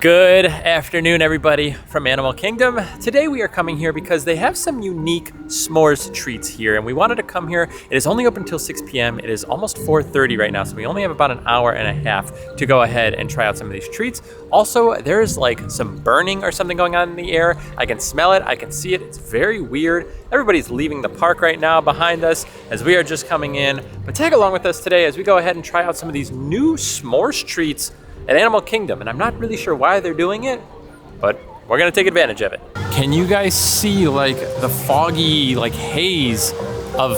Good afternoon, everybody from Animal Kingdom. Today we are coming here because they have some unique s'mores treats here, and we wanted to come here. It is only open until 6 p.m. It is almost 4:30 right now, so we only have about an hour and a half to go ahead and try out some of these treats. Also, there's like some burning or something going on in the air. I can smell it, I can see it. It's very weird. Everybody's leaving the park right now behind us as we are just coming in. But tag along with us today as we go ahead and try out some of these new s'mores treats at Animal Kingdom, and I'm not really sure why they're doing it, but we're gonna take advantage of it. Can you guys see like the foggy like haze of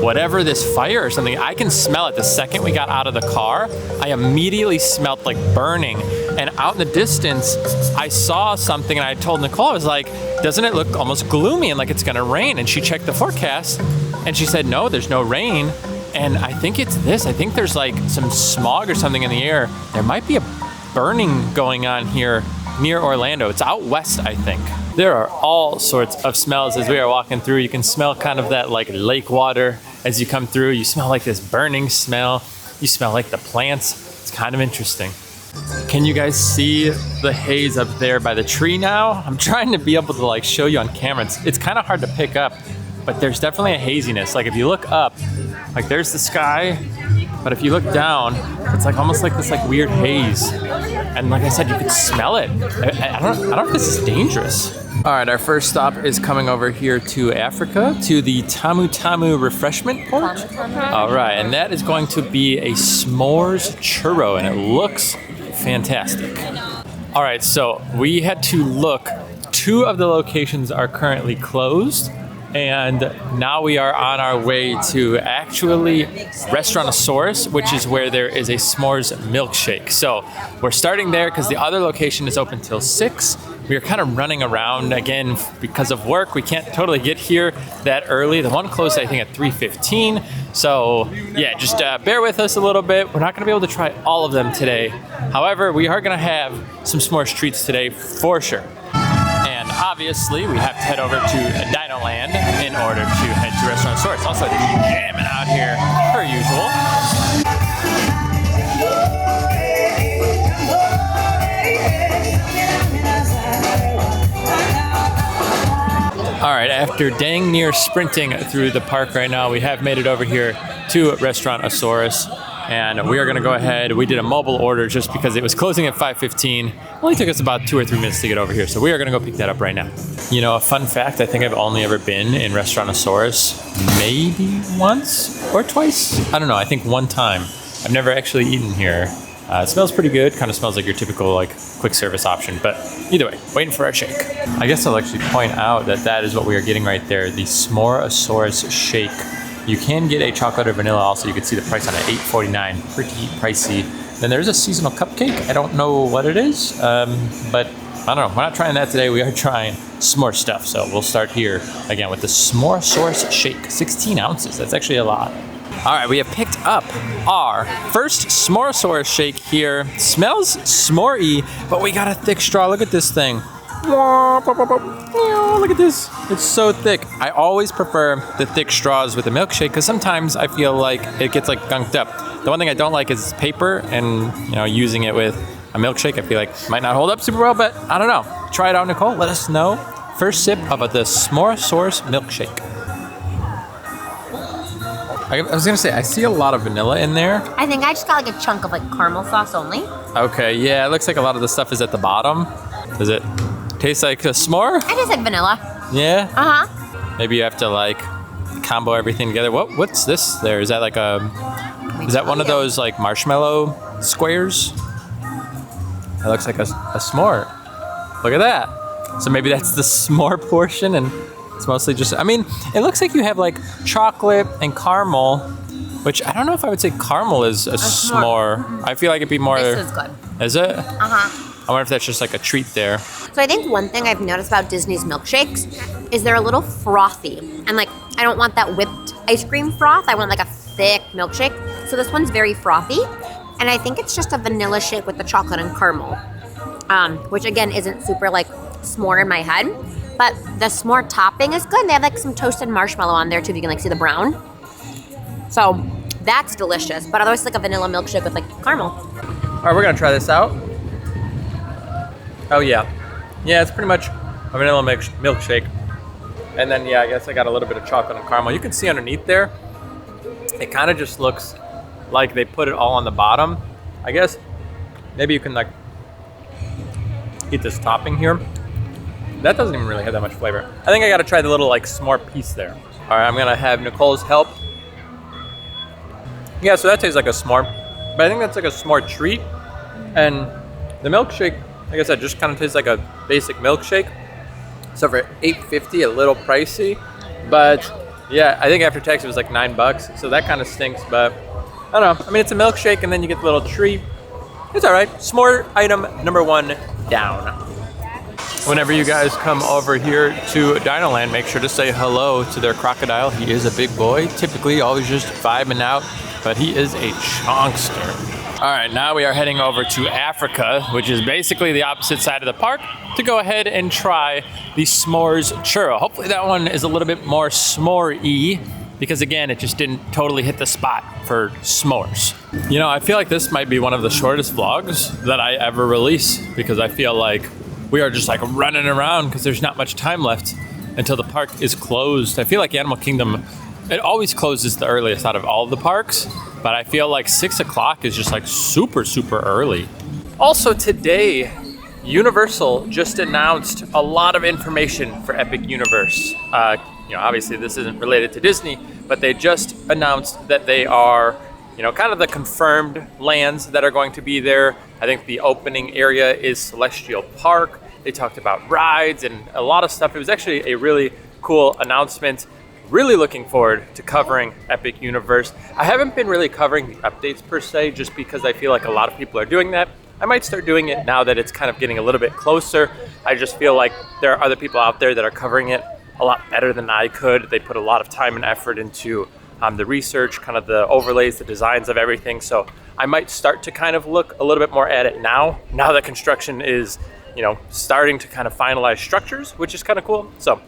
whatever this fire or something? I can smell it the second we got out of the car. I immediately smelled like burning, and out in the distance I saw something and I told Nicole, I was like, doesn't it look almost gloomy and like it's gonna rain? And she checked the forecast and she said, no, there's no rain. And I think it's this. I think there's like some smog or something in the air. There might be a burning going on here near Orlando. It's out west, I think. There are all sorts of smells as we are walking through. You can smell kind of that like lake water as you come through. You smell like this burning smell. You smell like the plants. It's kind of interesting. Can you guys see the haze up there by the tree now? I'm trying to be able to like show you on camera. It's kind of hard to pick up, but there's definitely a haziness. Like if you look up, like there's the sky, but if you look down, it's like almost like this like weird haze. And like I said, you can smell it. I don't know if this is dangerous. All right, our first stop is coming over here to Africa, to the Tamu Tamu refreshment port. All right, and that is going to be a s'mores churro, and it looks fantastic. All right, so we had to look. 2 of the locations are currently closed. And now we are on our way to actually Restaurantosaurus, which is where there is a s'mores milkshake. So we're starting there because the other location is open till 6. We are kind of running around again because of work. We can't totally get here that early. The one closed, I think, at 3:15. So yeah, just bear with us a little bit. We're not going to be able to try all of them today. However, we are going to have some s'mores treats today for sure. Obviously, we have to head over to Dino Land in order to head to Restaurantosaurus. Also, they're jamming out here per usual. All right, after dang near sprinting through the park right now, we have made it over here to Restaurantosaurus. And we are gonna go ahead. We did a mobile order just because it was closing at 5:15. Only took us about 2 or 3 minutes to get over here. So we are gonna go pick that up right now. You know, a fun fact, I think I've only ever been in Restaurantosaurus maybe once or twice. I don't know, I think one time. I've never actually eaten here. It smells pretty good. Kind of smells like your typical like quick service option. But either way, waiting for our shake. I guess I'll actually point out that that is what we are getting right there. The S'moreosaurus shake. You can get a chocolate or vanilla also. You can see the price on it, $8.49, pretty pricey. Then there's a seasonal cupcake. I don't know what it is, but I don't know. We're not trying that today. We are trying s'more stuff. So we'll start here again with the S'moreosaurus shake, 16 ounces. That's actually a lot. All right, we have picked up our first S'moreosaurus shake here. Smells s'more-y, but we got a thick straw. Look at this thing. Look at this. It's so thick. I always prefer the thick straws with a milkshake because sometimes I feel like it gets like gunked up. The one thing I don't like is paper, and you know, using it with a milkshake I feel like might not hold up super well, but I don't know. Try it out, Nicole. Let us know. First sip of the S'moreosaurus milkshake. I was gonna say, I see a lot of vanilla in there. I think I just got like a chunk of like caramel sauce only. Okay, yeah, it looks like a lot of the stuff is at the bottom. Does it taste like a s'more? I just like vanilla. Yeah? Uh-huh. Maybe you have to like combo everything together. What's this there? Is that like is that one of those like marshmallow squares? That looks like a s'more. Look at that. So maybe that's the s'more portion, and it's mostly just, I mean, it looks like you have like chocolate and caramel, which I don't know if I would say caramel is a s'more. Mm-hmm. I feel like it'd be more. This is good. Is it? Uh-huh. I wonder if that's just like a treat there. So I think one thing I've noticed about Disney's milkshakes is they're a little frothy. And like, I don't want that whipped ice cream froth. I want like a thick milkshake. So this one's very frothy. And I think it's just a vanilla shake with the chocolate and caramel. Which again, isn't super like s'more in my head. But the s'more topping is good. They have like some toasted marshmallow on there too, if you can like see the brown. So that's delicious. But otherwise it's like a vanilla milkshake with like caramel. All right, we're gonna try this out. Oh yeah. Yeah, it's pretty much a vanilla milkshake. And then yeah, I guess I got a little bit of chocolate and caramel. You can see underneath there, it kind of just looks like they put it all on the bottom. I guess maybe you can like eat this topping here. That doesn't even really have that much flavor. I think I gotta try the little like s'more piece there. All right, I'm gonna have Nicole's help. Yeah, so that tastes like a s'more, but I think that's like a s'more treat. And the milkshake, like I said, just kind of tastes like a basic milkshake. So for $8.50, a little pricey, but yeah, I think after tax it was like $9, so that kind of stinks. But I don't know. I mean, it's a milkshake, and then you get the little treat. It's all right. S'more item number 1 down. Whenever you guys come over here to Dinoland, make sure to say hello to their crocodile. He is a big boy, typically always just vibing out, but he is a chonkster. All right, now we are heading over to Africa, which is basically the opposite side of the park, to go ahead and try the Smores churro. Hopefully that one is a little bit more s'more-y, because again, it just didn't totally hit the spot for s'mores. You know, I feel like this might be one of the shortest vlogs that I ever release, because I feel like we are just like running around because there's not much time left until the park is closed. I feel like Animal Kingdom, it always closes the earliest out of all of the parks, but I feel like 6 o'clock is just like super, super early. Also today, Universal just announced a lot of information for Epic Universe. You know, obviously this isn't related to Disney, but they just announced that they are, you know, kind of the confirmed lands that are going to be there. I think the opening area is Celestial Park. They talked about rides and a lot of stuff. It was actually a really cool announcement. Really looking forward to covering Epic Universe. I haven't been really covering the updates per se, just because I feel like a lot of people are doing that. I might start doing it now that it's kind of getting a little bit closer. I just feel like there are other people out there that are covering it a lot better than I could. They put a lot of time and effort into the research, kind of the overlays, the designs of everything. So I might start to kind of look a little bit more at it now that construction is, you know, starting to kind of finalize structures, which is kind of cool. So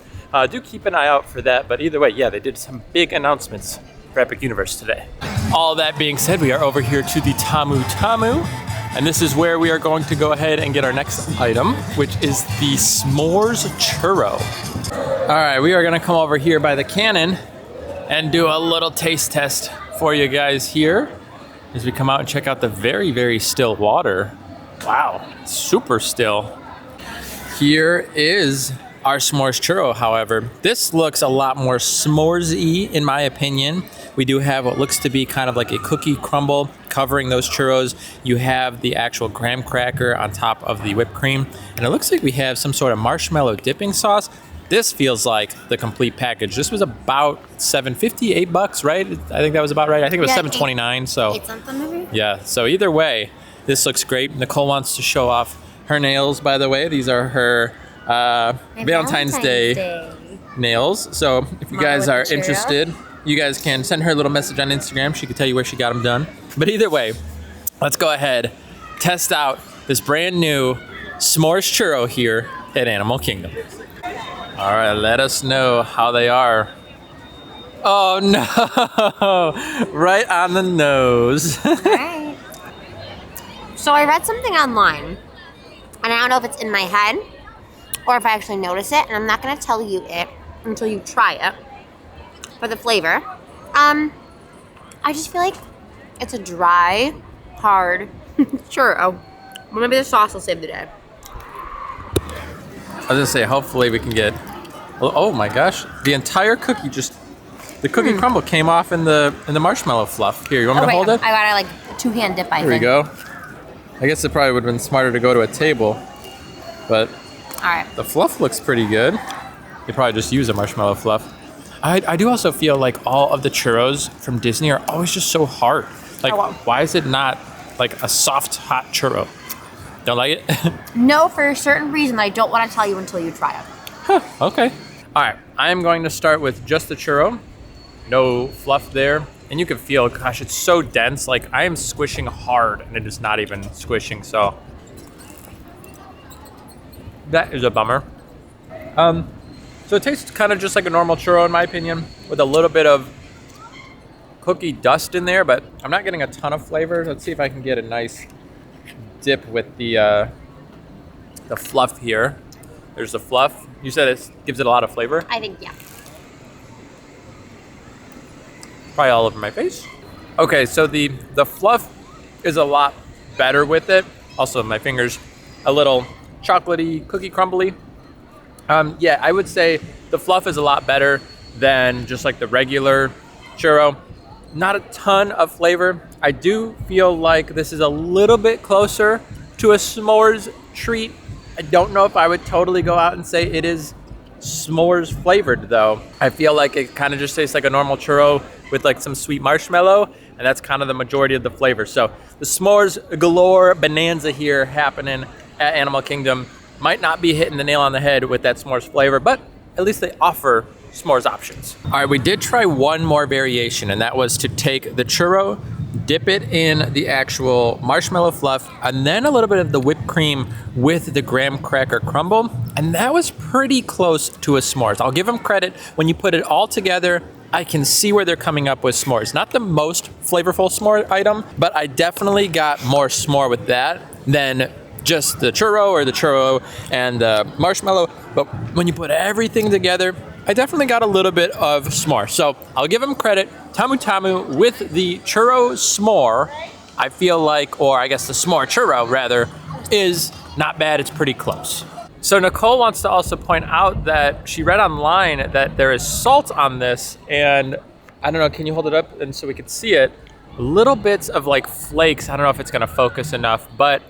do keep an eye out for that. But either way, yeah, they did some big announcements for Epic Universe today. All that being said, we are over here to the Tamu Tamu, and this is where we are going to go ahead and get our next item, which is the S'mores churro. All right, we are gonna come over here by the cannon and do a little taste test for you guys here as we come out and check out the very, very still water. Wow, super still. Here is our S'mores churro, however. This looks a lot more s'mores-y in my opinion. We do have what looks to be kind of like a cookie crumble covering those churros. You have the actual graham cracker on top of the whipped cream, and it looks like we have some sort of marshmallow dipping sauce. This feels like the complete package. This was about $7.50, $8, right? I think that was about right. I think it was $7.29. So $8 something maybe? Yeah. So either way, this looks great. Nicole wants to show off her nails. By the way, these are her Valentine's Day nails. So if you guys are interested, you guys can send her a little message on Instagram. She can tell you where she got them done. But either way, let's go ahead, test out this brand new S'mores churro here at Animal Kingdom. All right, let us know how they are. Oh no, right on the nose. All right. So I read something online, and I don't know if it's in my head or if I actually notice it, and I'm not gonna tell you it until you try it for the flavor. I just feel like it's a dry, hard churro. Well, maybe the sauce will save the day. I was gonna say, hopefully we can get, oh my gosh, the entire cookie the cookie crumble came off in the marshmallow fluff. Here, you want me to hold it? I got a like two-hand dip, I think. Here we go. I guess it probably would have been smarter to go to a table, but all right. The fluff looks pretty good. You probably just use a marshmallow fluff. I do also feel like all of the churros from Disney are always just so hard. Like, why is it not like a soft, hot churro? Don't like it? No, for a certain reason I don't want to tell you until you try it. Huh, okay. All right, I am going to start with just the churro. No fluff there. And you can feel, gosh, it's so dense. Like, I am squishing hard and it is not even squishing, so. That is a bummer. So it tastes kind of just like a normal churro in my opinion, with a little bit of cookie dust in there, but I'm not getting a ton of flavor. Let's see if I can get a nice dip with the the fluff here. There's the fluff. You said it gives it a lot of flavor. I think, yeah. Probably all over my face. Okay, so the fluff is a lot better with it. Also, my fingers a little chocolatey, cookie crumbly. Yeah, I would say the fluff is a lot better than just like the regular churro. Not a ton of flavor. I do feel like this is a little bit closer to a s'mores treat. I don't know if I would totally go out and say it is s'mores flavored though. I feel like it kind of just tastes like a normal churro with like some sweet marshmallow, and that's kind of the majority of the flavor. So the s'mores galore bonanza here happening at Animal Kingdom might not be hitting the nail on the head with that s'mores flavor, but at least they offer s'mores options. All right, we did try one more variation, and that was to take the churro, dip it in the actual marshmallow fluff, and then a little bit of the whipped cream with the graham cracker crumble, and that was pretty close to a s'mores. I'll give them credit. When you put it all together, I can see where they're coming up with s'mores. Not the most flavorful s'more item, but I definitely got more s'more with that than just the churro and the marshmallow. But when you put everything together, I definitely got a little bit of s'more. So I'll give them credit. Tamu Tamu with the churro s'more, I feel like, or I guess the s'more churro rather, is not bad. It's pretty close. So Nicole wants to also point out that she read online that there is salt on this, and I don't know, can you hold it up and so we can see it? Little bits of like flakes. I don't know if it's gonna focus enough, but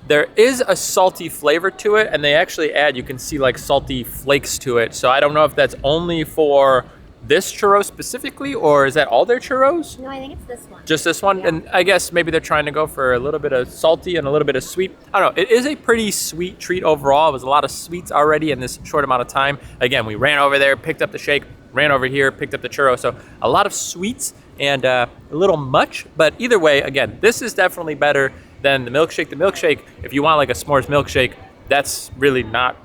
there is a salty flavor to it, and they actually add, you can see like salty flakes to it. So I don't know if that's only for this churro specifically, or is that all their churros? No, I think it's this one. Just this one? Yeah. And I guess maybe they're trying to go for a little bit of salty and a little bit of sweet. I don't know. It is a pretty sweet treat overall. It was a lot of sweets already in this short amount of time. Again, we ran over there, picked up the shake, ran over here, picked up the churro. So a lot of sweets and a little much. But either way, again, this is definitely better than the milkshake. The milkshake, if you want like a s'mores milkshake, that's really not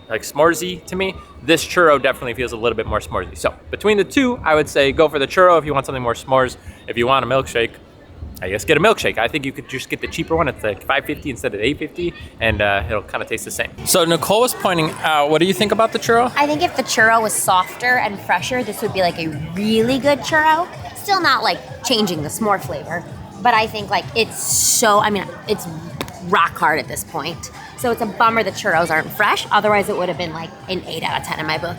like s'moresy to me. This churro definitely feels a little bit more s'moresy. So between the two, I would say go for the churro if you want something more s'mores. If you want a milkshake, I guess get a milkshake. I think you could just get the cheaper one. It's like $5.50 instead of $8.50, and it'll kind of taste the same. So Nicole was pointing out, what do you think about the churro? I think if the churro was softer and fresher, this would be like a really good churro. Still not like changing the s'more flavor, but I think like it's rock hard at this point. So it's a bummer the churros aren't fresh. Otherwise, it would have been like an 8 out of 10 in my book.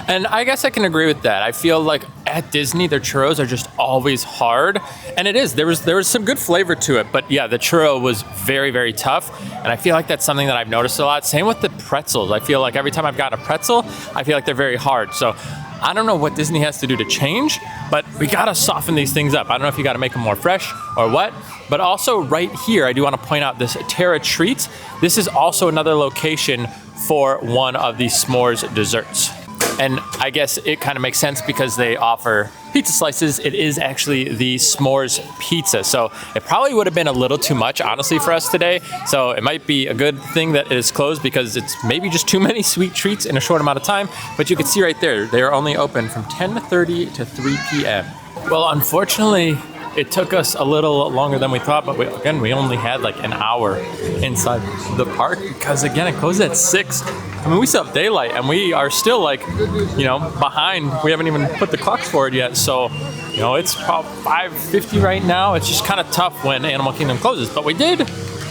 And I guess I can agree with that. I feel like at Disney, their churros are just always hard. And it is. There was some good flavor to it. But yeah, the churro was very, very tough. And I feel like that's something that I've noticed a lot. Same with the pretzels. I feel like every time I've gotten a pretzel, I feel like they're very hard. So I don't know what Disney has to do to change, but we gotta soften these things up. I don't know if you gotta make them more fresh or what, but also right here, I do wanna point out this Terra Treats. This is also another location for one of these s'mores desserts. And I guess it kind of makes sense because they offer pizza slices. It is actually the s'mores pizza. So it probably would have been a little too much, honestly, for us today. So it might be a good thing that it is closed because it's maybe just too many sweet treats in a short amount of time. But you can see right there, they are only open from 10:30 to 3 p.m. Well, unfortunately, it took us a little longer than we thought, but we only had like an hour inside the park because again, it closed at 6. I mean, we still have daylight and we are still like, behind. We haven't even put the clocks forward yet. So, it's probably 5:50 right now. It's just kind of tough when Animal Kingdom closes, but we did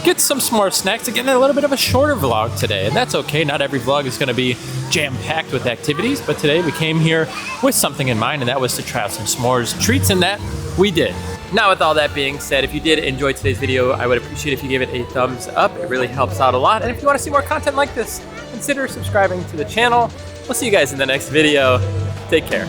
get some s'more snacks. Again, a little bit of a shorter vlog today, and that's okay. Not every vlog is gonna be jam-packed with activities, but today we came here with something in mind, and that was to try out some s'mores treats, and that we did. Now, with all that being said, if you did enjoy today's video, I would appreciate if you gave it a thumbs up. It really helps out a lot. And if you want to see more content like this, consider subscribing to the channel. We'll see you guys in the next video. Take care.